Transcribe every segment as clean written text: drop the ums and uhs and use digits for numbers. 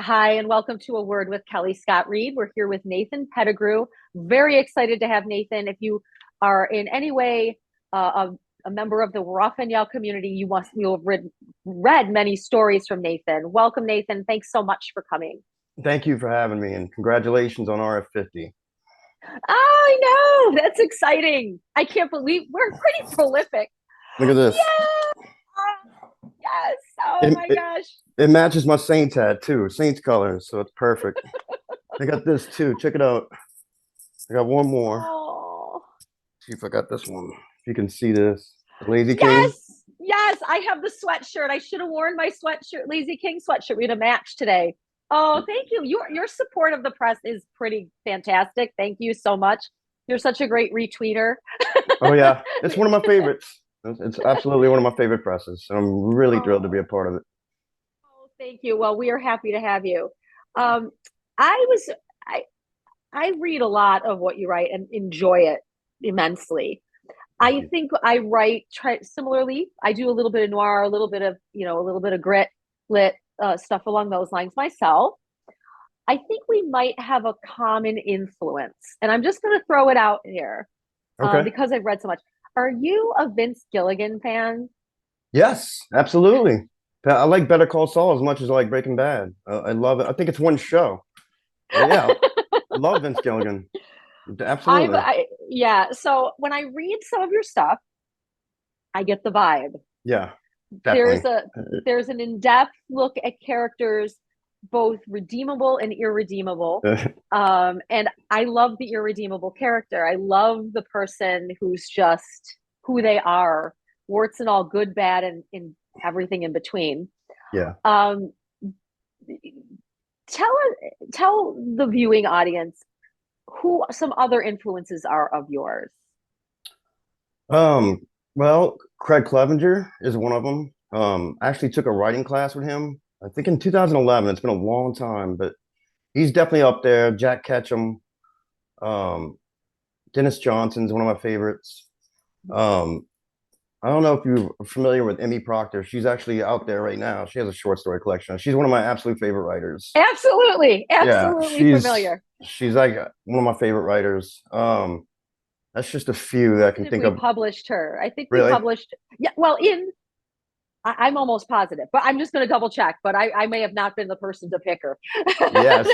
Hi, and welcome to A Word with Kelly Scott Reed. We're here with Nathan Pettigrew. Very excited to have Nathan. If you are in any way a member of the Roi Fainéant community, you'll have read many stories from Nathan. Welcome, Nathan. Thanks so much for coming. Thank you for having me, and congratulations on RF50. I know, that's exciting. I can't believe we're pretty prolific. Look at this. Yeah, yes. Oh It, my it, gosh. it matches my Saints hat too, Saints colors, so it's perfect. I got this too. Check it out. I got one more. Oh. See if I got this one. If you can see this. The Lazy King. Yes, yes, I have the sweatshirt. I should have worn my sweatshirt, Lazy King sweatshirt. We had a match today. Oh, thank you. Your support of the press is pretty fantastic. Thank you so much. You're such a great retweeter. Oh yeah, it's one of my favorites. It's absolutely one of my favorite presses. And I'm really thrilled to be a Oh, part of it. thank you. Well, we are happy to have you. Um, I was I I read a lot of what you write and enjoy it immensely. Thank I you. think I write similarly. I do a little bit of noir, a little bit of a little bit of grit, lit stuff along those lines myself. I think we might have a common influence, and I'm just going to throw it out here Okay. because I've read so much. Are you a Vince Gilligan fan? Yes, absolutely. I like Better Call Saul as much as I like Breaking Bad. I love it. I think it's one show. But yeah, I love Vince Gilligan. Absolutely. Yeah. So when I read some of your stuff, I get the vibe. Yeah, There's definitely. a there's an in-depth look at characters, both redeemable and irredeemable. And I love the irredeemable character. I love the person who's just who they are, warts and all, good, bad, and everything in between. Yeah. Um, tell tell the viewing audience who some other influences are of yours. Um, well, Craig Clevenger is one of them. I actually took a writing class with him, I think in 2011. It's been a long time, but he's definitely up there. Jack Ketchum, um, Dennis Johnson's one of my favorites. Um, I don't know if you're familiar with Emmy Proctor. She's actually out there right now. She has a short story collection. She's one of my absolute favorite writers. Absolutely, Yeah, absolutely familiar. she's like one of my favorite writers. That's just a few that I can If think we of. published her, I think we Really? published. Yeah, well, in I'm almost positive, but I'm just going to double check. But I may have not been the person to pick her. Yeah,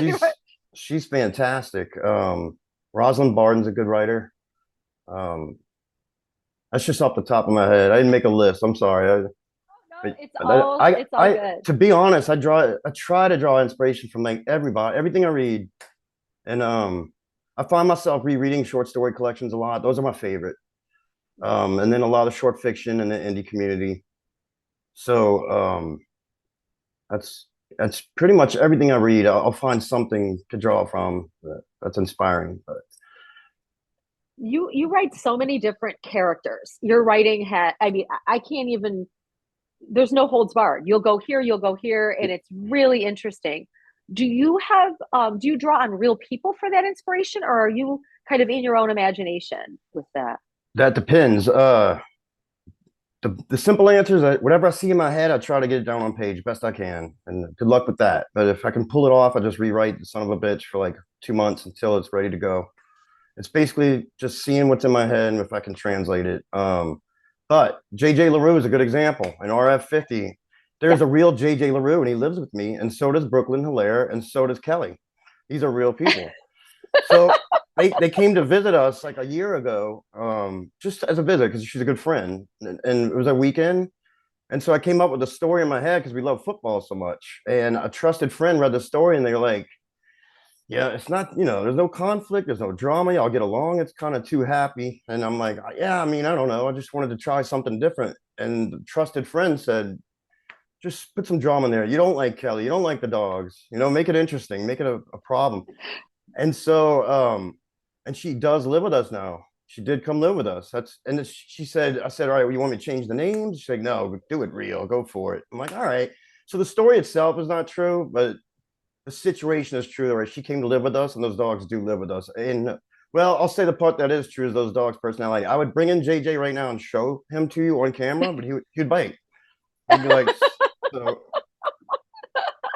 she's fantastic. Rosalind Barton's a good writer. Um, that's just off the top of my head. I didn't make a list. I'm sorry. No, it's all good. To be honest, I try to draw inspiration from like everything I read, and I find myself rereading short story collections a lot. Those are my favorite. And then a lot of short fiction in the indie community. So that's that's pretty much everything I read. I'll find something to draw from that's inspiring. But You write so many different characters. Your writing had. I mean, I can't even. There's no holds barred. You'll go here, and it's really interesting. Do you draw on real people for that inspiration, or are you kind of in your own imagination with that? that depends. The simple answer is that whatever I see in my head, I try to get it down on page best I can. And good luck with that. But if I can pull it off, I just rewrite the son of a bitch for like 2 months until it's ready to go. It's basically just seeing what's in my head and if I can translate it. But JJ LaRue is a good example. In RF50, there's Yeah. a real JJ LaRue and he lives with me, and so does Brooklyn Hilaire, and so does Kelly. These are real people. So they came to visit us like a year ago, just as a visit because she's a good friend, and it was a weekend. And so I came up with a story in my head because we love football so much. And a trusted friend read the story, and they were like, "Yeah, it's not, there's no conflict, there's no drama. Y'all get along. It's kind of too happy." And I'm like, "Yeah, I mean, I don't know. I just wanted to try something different." And the trusted friend said, "Just put some drama in there. You don't like Kelly. You don't like the dogs. Make it interesting. Make it a problem." And so, and she does live with us now. She did come live with us. She said, I said, "All right, well, you want me to change the names?" She's like, "No, do it real. Go for it." I'm like, "All right." So the story itself is not true, but the situation is true. Right? She came to live with us, and those dogs do live with us. And well, I'll say the part that is true is those dogs' personality. I would bring in JJ right now and show him to you on camera, but he'd bite. He'd be like, so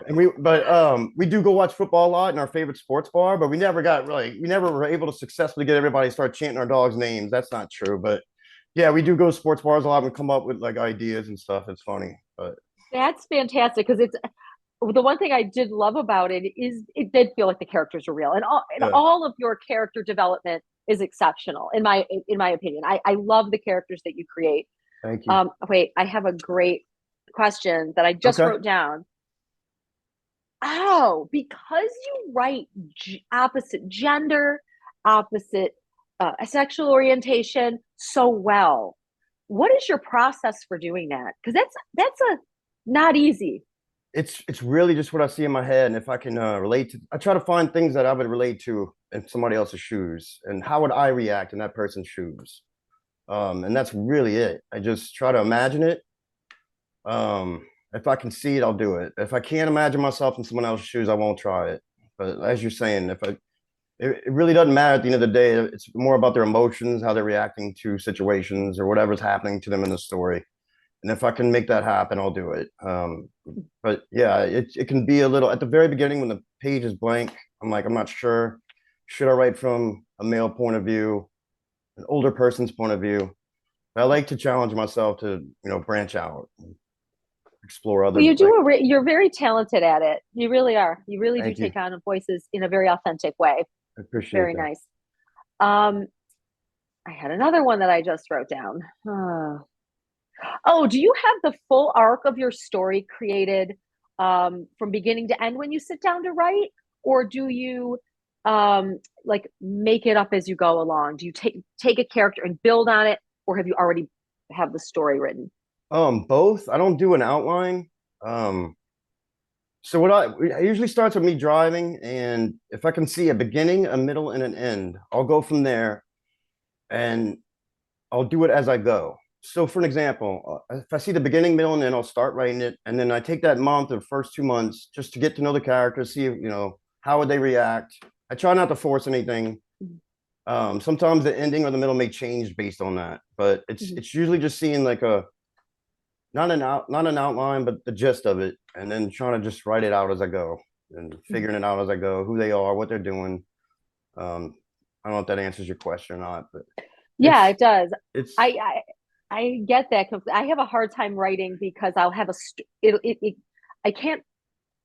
And we do go watch football a lot in our favorite sports bar, but we never were able to successfully get everybody to start chanting our dog's names. That's not true, but yeah, we do go to sports bars a lot and come up with like ideas and stuff. It's funny, but That's fantastic because it's the one thing I did love about it is it did feel like the characters were real, and yeah, all of your character development is exceptional in my opinion. I love the characters that you create. thank you. Wait, I have a great question that I just Okay. wrote down. Oh, because you write opposite gender, opposite sexual orientation so well. What is your process for doing that? Because that's a not easy. It's really just what I see in my head, and if I can relate to, I try to find things that I would relate to in somebody else's shoes, and how would I react in that person's shoes. And that's really it. I just try to imagine it. If I can see it, I'll do it. If I can't imagine myself in someone else's shoes, I won't try it. But as you're saying, it really doesn't matter at the end of the day. It's more about their emotions, how they're reacting to situations or whatever's happening to them in the story. And if I can make that happen, I'll do it. But yeah, it can be a little at the very beginning when the page is blank. I'm like, I'm not sure. Should I write from a male point of view, an older person's point of view? But I like to challenge myself to, branch out, explore Well, other like. you're very talented at it. You really are. You really do Thank you. take on voices in a very authentic way. I It's appreciate very that. nice. Um, I had another one that I just wrote down. Oh, do you have the full arc of your story created from beginning to end when you sit down to write, or do you like make it up as you go along? Do you take a character and build on it, or have you already have the story written? Both. I don't do an outline. Um, so it usually starts with me driving, and if I can see a beginning, a middle, and an end, I'll go from there, and I'll do it as I go. So, for an example, if I see the beginning, middle, and end, I'll start writing it, and then I take that month or first 2 months just to get to know the characters, see how would they react. I try not to force anything. Sometimes the ending or the middle may change based on that, but it's Mhm. it's usually just seeing like a not an outline, but the gist of it, and then trying to just write it out as I go and Mhm. figuring it out as I go, who they are, what they're doing. Um, I don't know if that answers your question or not, but Yeah, it's it does. it's I I, I get that. I have a hard time writing because I'll have I can't.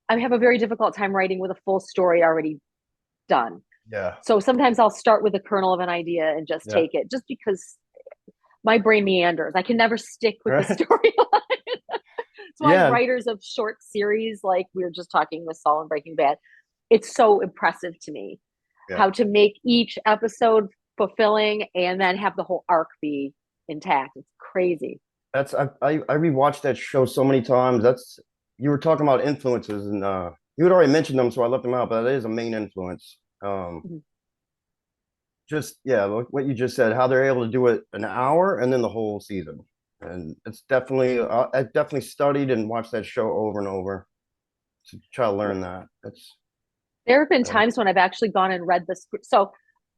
I have a very difficult time writing with a full story already done. yeah, So sometimes I'll start with a kernel of an idea and just yeah, take it, just because my brain meanders. I can never stick with the right, storyline. That's why yeah, writers of short series, like we were just talking with Saul and Breaking Bad, it's so impressive to me yeah. how to make each episode fulfilling and then have the whole arc be intact. It's crazy. That's I rewatched that show so many times. That's you were talking about influences, and you had already mentioned them, so I left them out. But that is a main influence. Mhm. Just yeah, what you just said, how they're able to do it an hour and then the whole season, and it's definitely I definitely studied and watched that show over and over to try to learn that. That's There have been uh, times when I've actually gone and read the script. So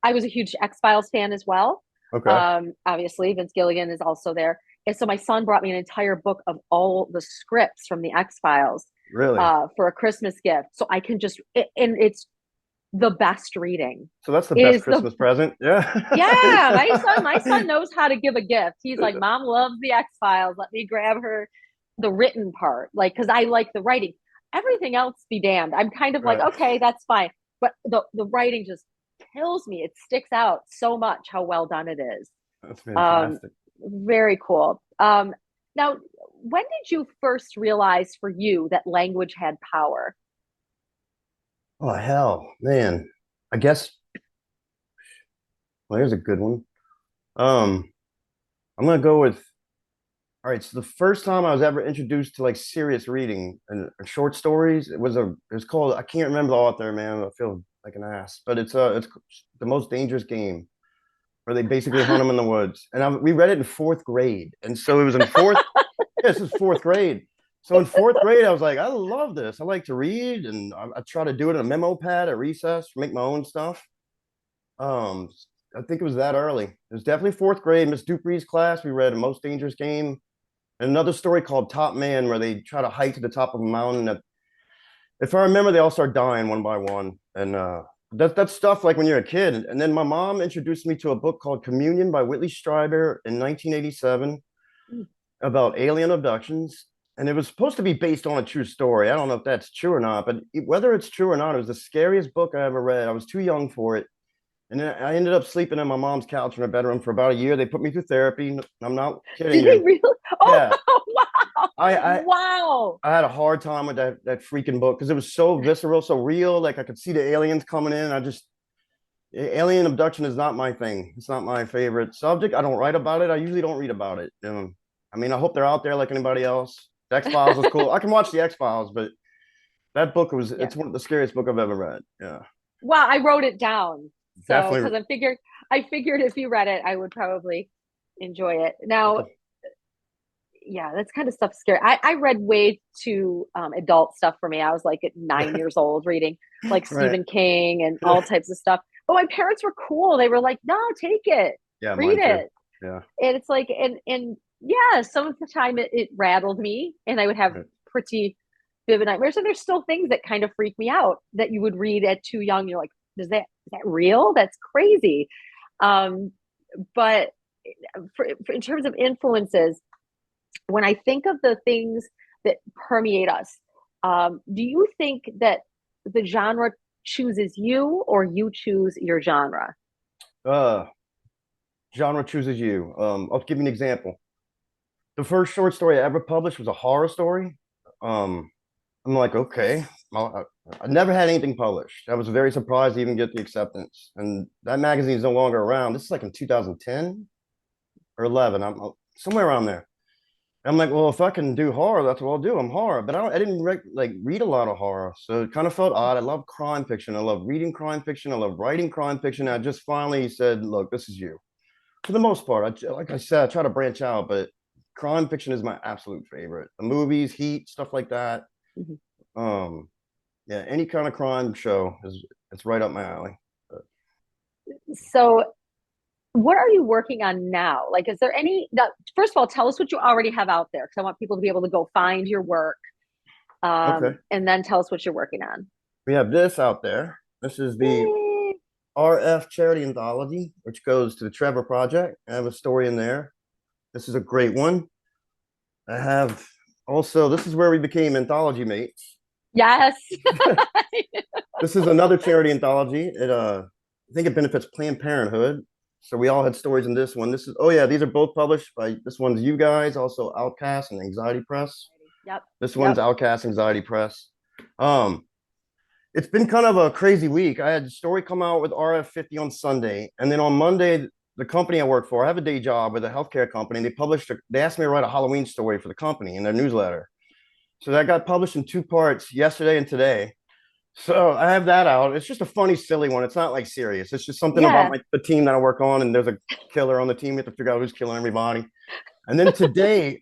I was a huge X Files fan as well. okay. Obviously, Vince Gilligan is also there. And so my son brought me an entire book of all the scripts from the X Files Really? for a Christmas gift. So I can and it's the best reading. So that's the It best is Christmas present. yeah, Yeah. my son knows how to give a gift. He's like, Mom loves the X Files. Let me grab her the written part, like because I like the writing. Everything else be damned. I'm kind of like, Right. okay, that's fine, but the writing just kills me. It sticks out so much how well done it is. That's Um, fantastic. very cool. Now, when did you first realize for you that language had power? Oh hell, man. I guess well, here's a good one. Um, I'm gonna go with all right. So the first time I was ever introduced to like serious reading and short stories, it was called I can't remember the author, man. I feel like an ass, but it's the most dangerous game where they basically hunt them in the woods, and we read it in fourth grade, and so it was in fourth. Yeah, this is fourth grade. So in fourth grade, I was like, I love this. I like to read, and I try to do it in a memo pad at recess, make my own stuff. Um, I think it was that early. It was definitely fourth grade. Miss Dupree's class. We read A Most Dangerous Game, and another story called Top Man, where they try to hike to the top of a mountain. if I remember, they all start dying one by one, and that's stuff like when you're a kid. And then my mom introduced me to a book called Communion by Whitley Strieber in 1987 Mm. about alien abductions. And it was supposed to be based on a true story. I don't know if that's true or not, but whether it's true or not, it was the scariest book I ever read. I was too young for it. And then I ended up sleeping in my mom's couch in her bedroom for about a year. They put me through therapy. I'm not kidding Did they you. really? Oh, Yeah, wow. I I, Wow. I had a hard time with that freaking book because it was so visceral, so real. Like I could see the aliens coming in. Alien abduction is not my thing. It's not my favorite subject. I don't write about it. I usually don't read about it. I mean, I hope they're out there like anybody else. The X Files was cool. I can watch the X Files, but that book was Yeah. it's one of the scariest book I've ever read. Yeah, Well, I wrote it down. So, definitely. because I figured if you read it, I would probably enjoy it. Now, yeah, that's kind of stuff scary. I read way too adult stuff for me. I was like at 9 years old reading like Right. Stephen King and all types of stuff. But my parents were cool. They were like, no, take it, Yeah, read mine too. it. Yeah. And it's like, and yeah, some of the time it rattled me and I would have Right. pretty vivid nightmares. And there's still things that kind of freak me out that you would read at too young. You're like, is that real? That's crazy. Um, but in terms of influences, when I think of the things that permeate us, do you think that the genre chooses you or you choose your genre? Uh, Genre chooses you. I'll give you an example. The first short story I ever published was a horror story. Um, I'm like, okay. Well, I never had anything published. I was very surprised to even get the acceptance. And that magazine is no longer around. This is like in 2010 or 11. I'm somewhere around there. I'm like, well, if I can do horror, that's what I'll do. I'm horror, but I didn't read a lot of horror, so it kind of felt odd. I love crime fiction. I love reading crime fiction. I love writing crime fiction. I just finally said, look, this is you. For the most part, like I said, I try to branch out, but crime fiction is my absolute favorite. The movies, Heat, stuff like that. Mhm. Um, yeah, any kind of crime show is it's right up my alley. So, what are you working on now? Like, is there any, first of all, tell us what you already have out there because I want people to be able to go find your work, Okay, and then tell us what you're working on. we have this out there. This is the Yay. RF Charity Anthology, which goes to the Trevor Project. I have a story in there. This is a great one. I have also, this is where we became anthology mates. Yes. This is another charity anthology. I think it benefits Planned Parenthood. So we all had stories in this one. This is, oh yeah, these are both published by, this one's you guys, also Outcast and Anxiety Press. Yep. This one's Yep. Outcast Anxiety Press. Um, it's been kind of a crazy week. I had a story come out with RF50 on Sunday, and then on Monday, the company I work for, I have a day job with a healthcare company. They asked me to write a Halloween story for the company in their newsletter. So that got published in two parts yesterday and today. So I have that out. It's just a funny, silly one. It's not like serious. It's just something about Yeah. the team that I work on, and there's a killer on the team. You have to figure out who's killing everybody. And then today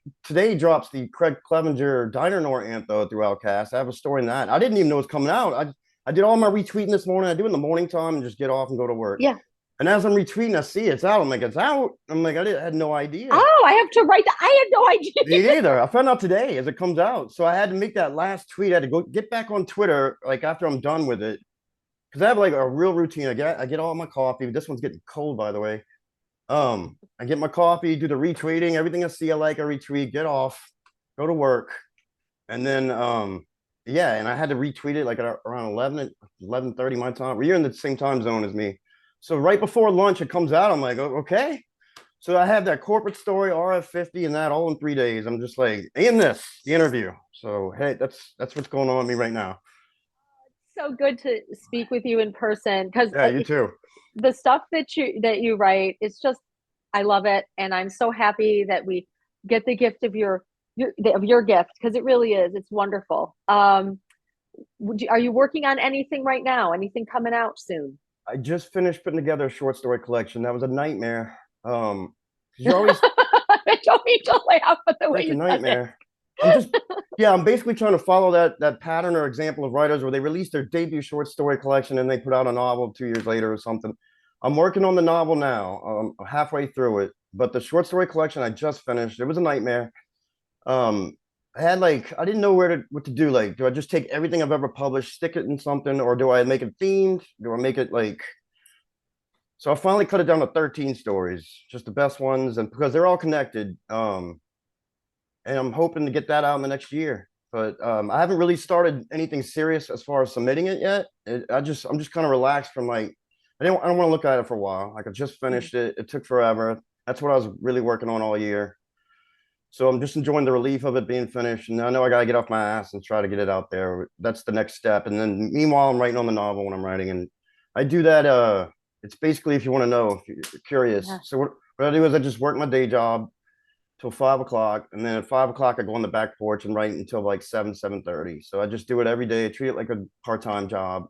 drops the Craig Clevenger Diner Nor Antho through Outcast. I have a story in that. I didn't even know it was coming out. I did all my retweeting this morning. I do it in the morning time and just get off and go to work. Yeah. And as I'm retweeting, I see it's out. I'm like, it's out. I'm like, I had no idea. Oh, I have to write that. I had no Me idea. neither. I found out today as it comes out. So I had to make that last tweet. I had to go get back on Twitter like after I'm done with it. Because I have like a real routine. I get all my coffee. This one's getting cold, by the way. I get my coffee, do the retweeting, everything I see I like, I retweet, get off, go to work. And then yeah, and I had to retweet it like at around 11:30 my time. You're in the same time zone as me. So right before lunch, it comes out. I'm like, oh, okay. So I have that corporate story, RF50, and that all in 3 days. I'm just like, and the interview. So hey, that's what's going on with me right now. So good to speak with you in person because Yeah, you too. the stuff that you write, it's just I love it, and I'm so happy that we get the gift of your gift because it really is. It's wonderful. Are you working on anything right now? Anything coming out soon? I just finished putting together a short story collection. That was a nightmare. Because you're always I don't mean to laugh at the way freaking you said it. nightmare. I'm just, yeah, I'm basically trying to follow that pattern or example of writers where they release their debut short story collection and they put out a novel 2 years later or something. I'm working on the novel now. I'm halfway through it, but the short story collection I just finished, it was a nightmare. Um, I had like I didn't know what to do. Like, do I just take everything I've ever published, stick it in something, or do I make it themed? Do I make it like so I finally cut it down to 13 stories, just the best ones, and because they're all connected. And I'm hoping to get that out in the next year. But I haven't really started anything serious as far as submitting it yet. I'm just kind of relaxed from like I don't want to look at it for a while. Like I just finished it. It took forever. That's what I was really working on all year. So I'm just enjoying the relief of it being finished. And I know I gotta get off my ass and try to get it out there. That's the next step. And then meanwhile, I'm writing on the novel when I'm writing. And I do that it's basically if you want to know, if you're curious. Yeah. So what I do is I just work my day job till 5 o'clock, and then at 5 o'clock I go on the back porch and write until like 7:30. So I just do it every day. I treat it like a part-time job,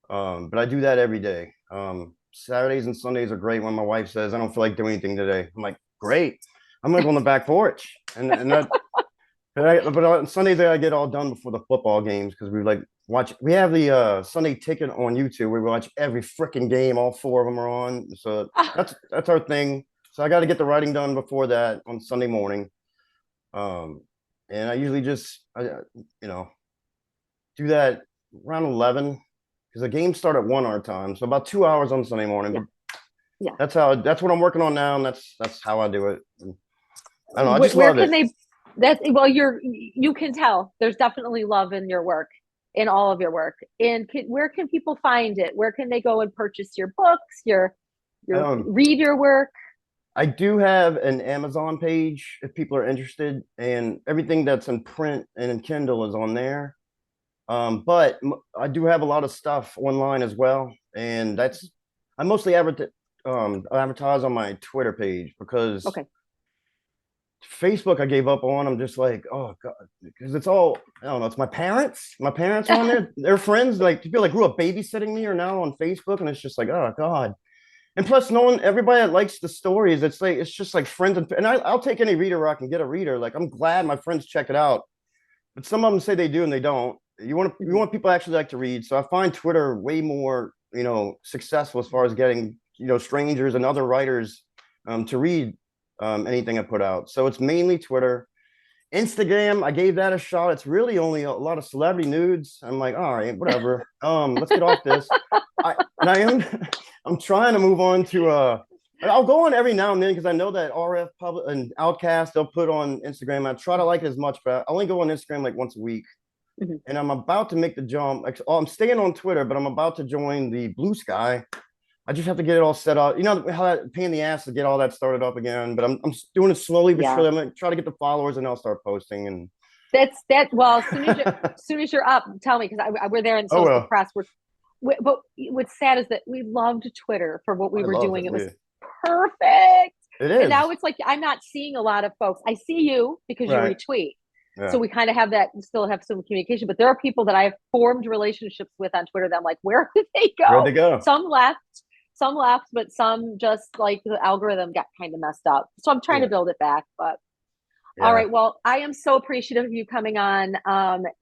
but I do that every day. Saturdays and Sundays are great when my wife says I don't feel like doing anything today. I'm like, great, I'm gonna go on the back porch, and that. But on Sundays I get all done before the football games because we like watch. We have the Sunday Ticket on YouTube where we watch every freaking game. All four of them are on. So that's our thing. So I got to get the writing done before that on Sunday morning. And I usually just, do that around 11 because the games start at 1 our time. So about 2 hours on Sunday morning. Yeah. Yeah. That's what I'm working on now. And that's how I do it. And I don't know. I just Where love can it. you can tell there's definitely love in your work, in all of your work. And where can people find it? Where can they go and purchase your books, your read your work? I do have an Amazon page if people are interested, and everything that's in print and in Kindle is on there. But I do have a lot of stuff online as well, and I mostly advertise on my Twitter page because Okay. Facebook I gave up on. I'm just like, oh God, because it's all I don't know. It's my parents. My parents are on there. They're friends. Like people like grew up babysitting me are now on Facebook, and it's just like, oh God. And plus, no one, everybody that likes the stories, it's just like friends and I'll take any reader where I can get a reader. Like I'm glad my friends check it out, but some of them say they do and they don't. You want people actually like to read, so I find Twitter way more successful as far as getting strangers and other writers to read anything I put out. So it's mainly Twitter. Instagram, I gave that a shot. It's really only a lot of celebrity nudes. I'm like, all right, whatever. Let's get off this. I'm trying to move on to I'll go on every now and then because I know that RF Public and Outcast they'll put on Instagram. I try to like it as much, but I only go on Instagram like once a week. Mm-hmm. And I'm about to make the jump. I'm staying on Twitter, but I'm about to join the Blue Sky. I just have to get it all set up. You know how that pain in the ass to get all that started up again. But I'm doing it slowly but surely. I'm gonna try to get the followers and I'll start posting. And well, as soon as you're up, tell me because we're there in social press. But what's sad is that we loved Twitter for what we were doing. It was perfect. It is. And now it's like I'm not seeing a lot of folks. I see you because you retweet. Yeah. So we kind of have that, still have some communication. But there are people that I have formed relationships with on Twitter that I'm like, where did they go? Where'd they go? Some left, but some just like the algorithm got kind of messed up. So I'm trying to build it back. But all right. Well, I am so appreciative of you coming on.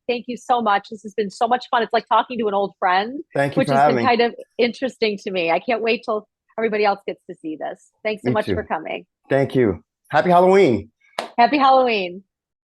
Thank you so much. This has been so much fun. It's like talking to an old friend, which has been kind of interesting to me. I can't wait till everybody else gets to see this. Thanks so much for coming. Thank you. Happy Halloween. Happy Halloween.